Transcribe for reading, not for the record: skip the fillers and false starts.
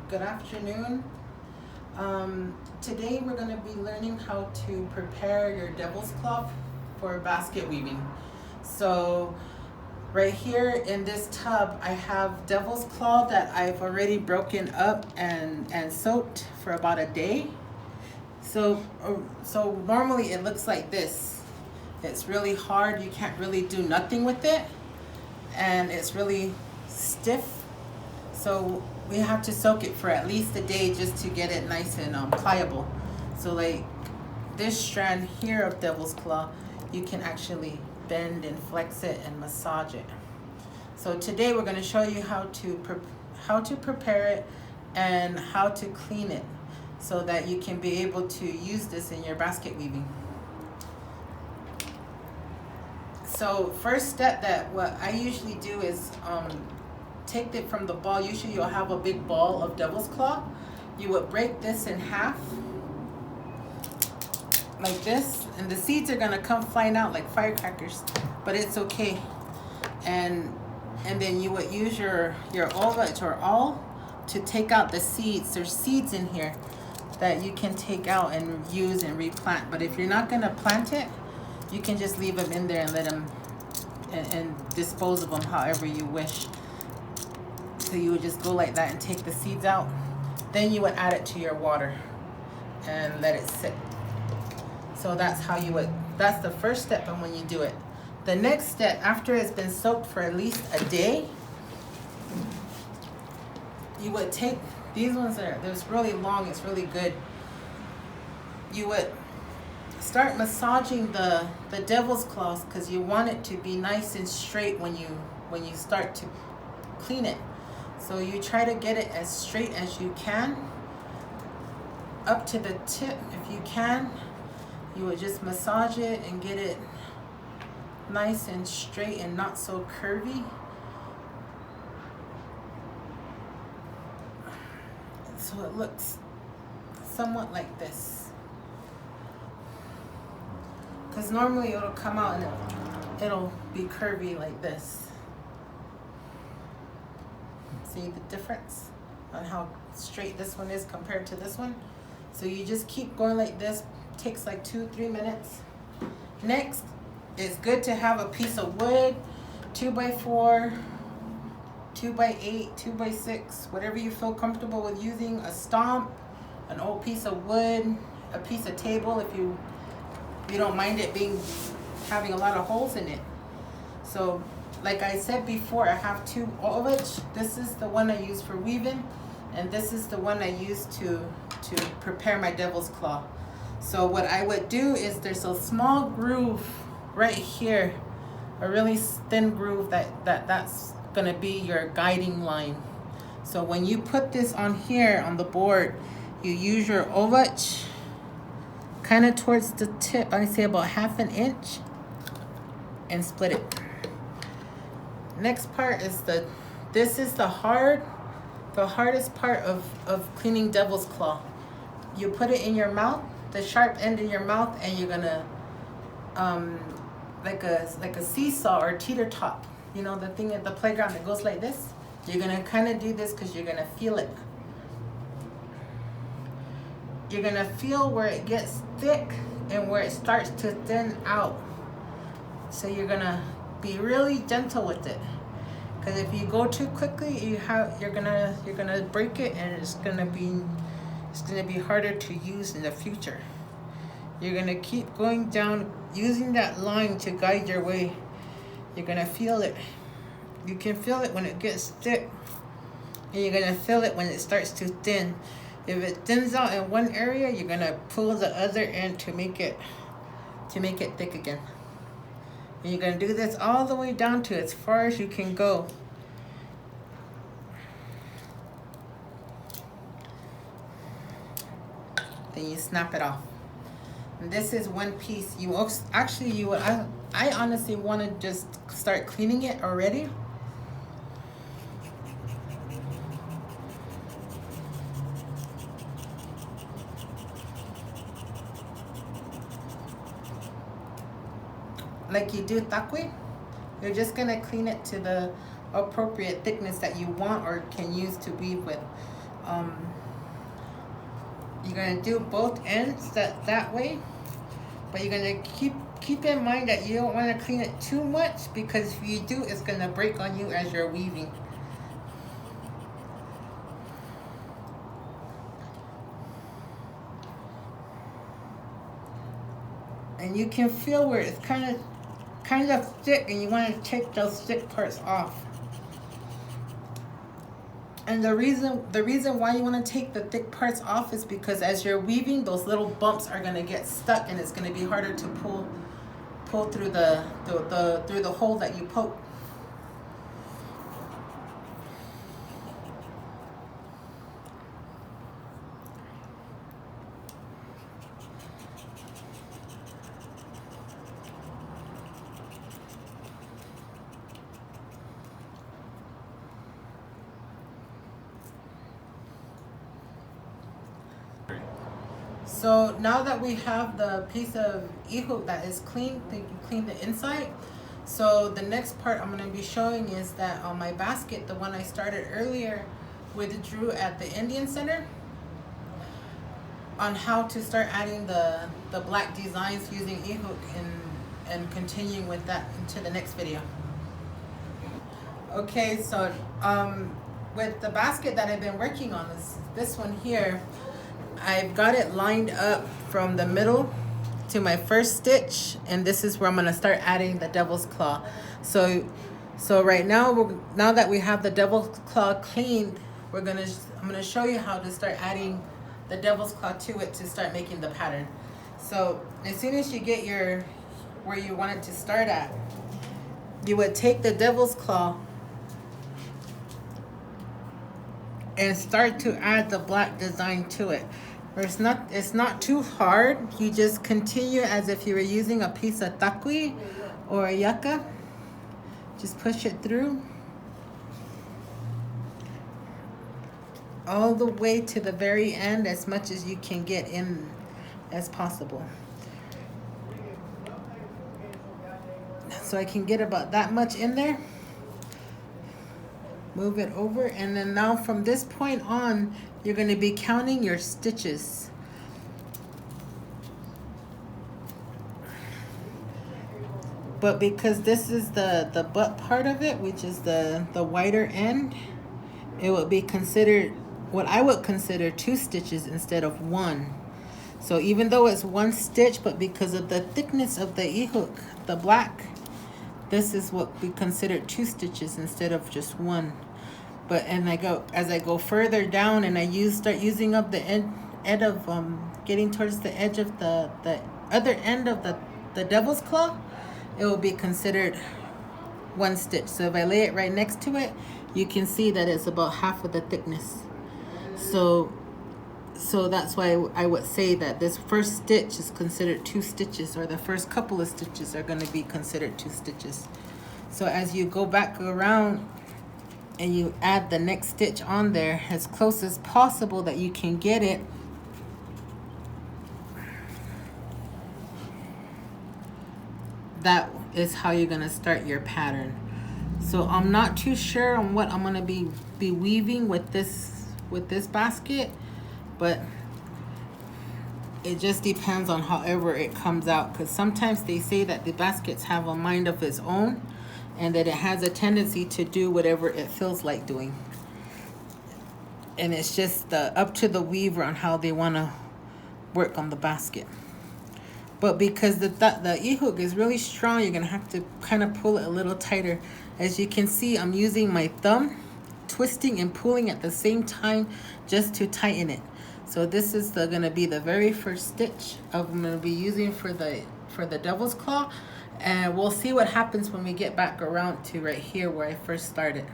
Good afternoon. Today we're going to be learning how to prepare your devil's cloth for basket weaving. So right here in this tub I have devil's claw that I've already broken up and soaked for about a day. So normally it looks like this. It's really hard, you can't really do nothing with it, and it's really stiff. So we have to soak it for at least a day just to get it nice and pliable. So like this strand here of devil's claw, you can actually bend and flex it and massage it. So today we're going to show you how to prepare it and how to clean it so that you can be able to use this in your basket weaving. So first step that what I usually do is take it from the ball. Usually you'll have a big ball of devil's claw. You would break this in half like this, and the seeds are gonna come flying out like firecrackers, but it's okay. And then you would use your ovage or awl to take out the seeds. There's seeds in here that you can take out and use and replant. But if you're not gonna plant it, you can just leave them in there and let them and dispose of them however you wish. So you would just go like that and take the seeds out. Then you would add it to your water and let it sit. So that's how you would, that's the first step and when you do it. The next step, after it's been soaked for at least a day, you would take, these ones they're really long, it's really good. You would start massaging the devil's claws because you want it to be nice and straight when you start to clean it. So you try to get it as straight as you can up to the tip. If you can, you would just massage it and get it nice and straight and not so curvy. So it looks somewhat like this. Because normally it'll come out and it'll be curvy like this. See the difference on how straight this one is compared to this one? So you just keep going like this. Takes like 2-3 minutes. Next, it's good to have a piece of wood, 2x4, 2x8, 2x6, whatever you feel comfortable with using. A stomp, an old piece of wood, a piece of table if you don't mind it having a lot of holes in it. So like I said before, I have two ovage. This is the one I use for weaving, and this is the one I use to prepare my devil's claw. So what I would do is there's a small groove right here, a really thin groove that's gonna be your guiding line. So when you put this on here on the board, you use your ovage kind of towards the tip, I say about 1/2 inch, and split it. Next part is this is the hardest part of cleaning devil's claw. You put it in your mouth, the sharp end in your mouth, and you're gonna like a seesaw or teeter top, you know, the thing at the playground that goes like this. You're gonna kind of do this because you're gonna feel it. You're gonna feel where it gets thick and where it starts to thin out. So you're gonna be really gentle with it, because if you go too quickly, you're gonna break it, and it's gonna be harder to use in the future. You're gonna keep going down, using that line to guide your way. You're gonna feel it. You can feel it when it gets thick, and you're gonna feel it when it starts to thin. If it thins out in one area, you're gonna pull the other end to make it thick again. And you're gonna do this all the way down to as far as you can go. Then you snap it off. And this is one piece. I honestly want to just start cleaning it already. Like you do takwe, you're just gonna clean it to the appropriate thickness that you want or can use to weave with. you're gonna do both ends that way, but you're gonna keep in mind that you don't want to clean it too much, because if you do, it's gonna break on you as you're weaving. And you can feel where it's kind of thick, and you want to take those thick parts off. And the reason why you want to take the thick parts off is because as you're weaving, those little bumps are going to get stuck, and it's going to be harder to pull through through the hole that you poke. So now that we have the piece of ihuk that is clean, you can clean the inside. So the next part I'm going to be showing is that on my basket, the one I started earlier with Drew at the Indian Center, on how to start adding the black designs using ihuk, and continuing with that into the next video. Okay, so with the basket that I've been working on, this one here, I've got it lined up from the middle to my first stitch, and this is where I'm gonna start adding the devil's claw. So right now, now that we have the devil's claw cleaned, I'm gonna show you how to start adding the devil's claw to it to start making the pattern. So as soon as you get where you want it to start at, you would take the devil's claw and start to add the black design to it. It's not too hard. You just continue as if you were using a piece of takui or a yucca. Just push it through all the way to the very end, as much as you can get in as possible. So I can get about that much in there. Move it over, and then now from this point on, you're going to be counting your stitches. But because this is the butt part of it, which is the wider end, it would be considered, what I would consider, 2 stitches instead of 1. So even though it's 1 stitch, but because of the thickness of the ihuk, the black, this is what we consider 2 stitches instead of just 1. But as I go further down, and I start using up the end of getting towards the edge of the other end of the devil's claw, it will be considered 1 stitch. So if I lay it right next to it, you can see that it's about half of the thickness. So that's why I would say that this first stitch is considered 2 stitches, or the first couple of stitches are going to be considered 2 stitches. So as you go back around and you add the next stitch on there as close as possible that you can get it, that is how you're going to start your pattern. So I'm not too sure on what I'm going to be weaving with this basket, but it just depends on however it comes out, because sometimes they say that the baskets have a mind of its own, and that it has a tendency to do whatever it feels like doing. And it's just up to the weaver on how they want to work on the basket. But because the ihuk is really strong, you're going to have to kind of pull it a little tighter. As you can see, I'm using my thumb, twisting and pulling at the same time just to tighten it. So this is going to be the very first stitch I'm going to be using for the devil's claw. And we'll see what happens when we get back around to right here where I first started.